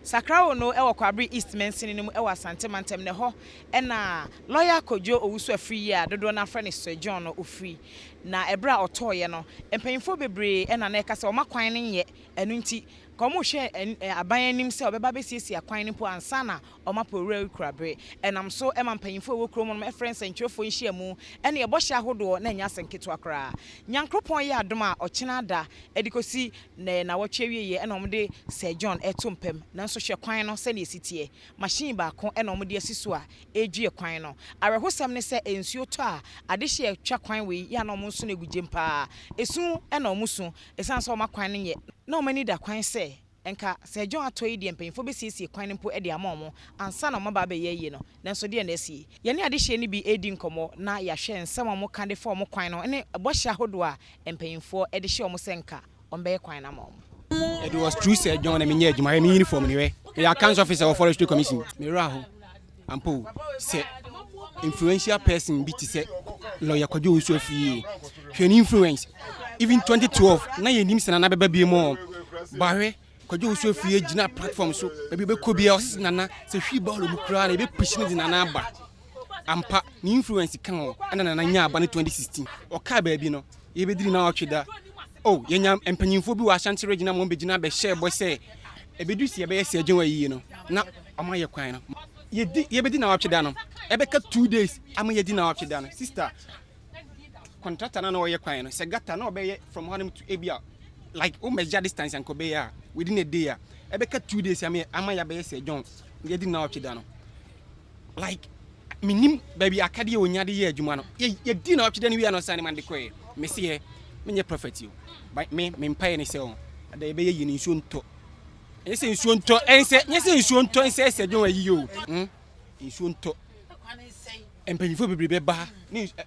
Sakrawo no ewo Kwabri East Mensin no ewo Asante Mantem ne ho na lawyer Kojo Owusu afri ya dodo na friend Sir John ofri na ebra otoye no empanyimfo bebre na na ekasa o makwan ne ye enu nti komo hwe aban anim se obeba besiesie akwan ne po ansana o mapowura Krabre enam so emampanyimfo ewo kromo no friend Sanchofo nhia mu ene ye bohye ahodo na nya senketo akra nyankropon ye adom a ochena da edikosi na wotwe wieye ena omde Sir John etompem na so hwe kwan no se na esitie machine ba ko ena omde asiso a edwie kwan no arehosam ne se ensuo to a adehye atwa kwan we ya na omo so na egujempa esu ena omo so esan so omakwan ne ye na omani da kwan se enka Sir John atoyi de mpanyimfo besiesie kwan ne po e de amaomo ansa na omaba be ye no nanso de na esie ye ne adehye ne bi edi nkomo na ya hwe nsem omo kan de for omo kwan no ne bohye ahodo a mpanyimfo e de hye omo senka ombe kwan na amaomo. It was true Sir John and me my uniform anyway. We are council officer of Forestry Commission. Miraho ampo say influential person BT say lawyer Kojo Owusu afie. Hwe influence even 2012 na ye nim sana na beba bi mo bawe Kojo Owusu afie gina platform so be be ko bia osisi nana se hwi ba lo mukra na be push ne nana aba ampa ni influence kan o na nana nya aba ne 2016 o ka ba bi no ye be diri na otweda. Oh, yenya empanyimfo bi wa Ashanti regional mo begina be share boy say ebedusi ye be Sir John ayi no na amaye kwan no ye bedi na wapcheda no ebeka 2 days amaye di na wapcheda no sister contractor na no ye kwan no se gata na obeye from home to Ebia like o measure distance and ko be ya within a day ebeka 2 days amaye be Sir John ye di na wapcheda no like minim baby akade onyade ye adwuma no ye di na wapcheda no wi no sane man de koe me se menye prophet you by me mpaye ne se on ada ebe ye ni nsuo nto ese nsuo nto ense nyese nsuo nto ense Sir John ayi yo nsuo nto empanyifo bebrebe ba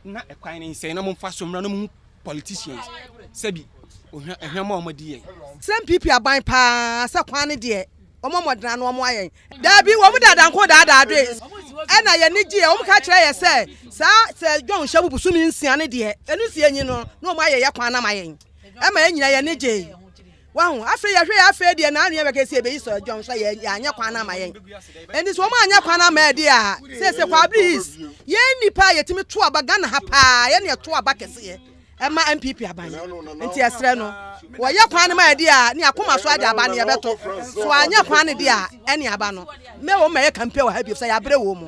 na ekwan ne nse na momfa somra na mo politicians sabi ohwama omadi ye sem pipi aban pa sa kwan ne de omomodna no omo ayen da bi wo mu dada nko dada ade ena ye ni ji e omo ka kire ye se sa Sir John hyabu busumi nsia ne de enu sie nyi no na omo aye ye kwan na mayen e ma enyina ye ni je wahu afi ye hwe afi de na anu ye be ka sie be yi Sir John so ye anya kwan na mayen eni so omo anya kwan na ma de a se Kwabri ye nipa ye timi to aba Ghana ha pa ye ne to aba kese ye Emma MPP aban nti esre no wo ye kwan ma di a ne akoma so aja aba ne ye beto so anya kwan ne di a ene aba no me wo me ye campaign wa ha bi so ya bre wo mu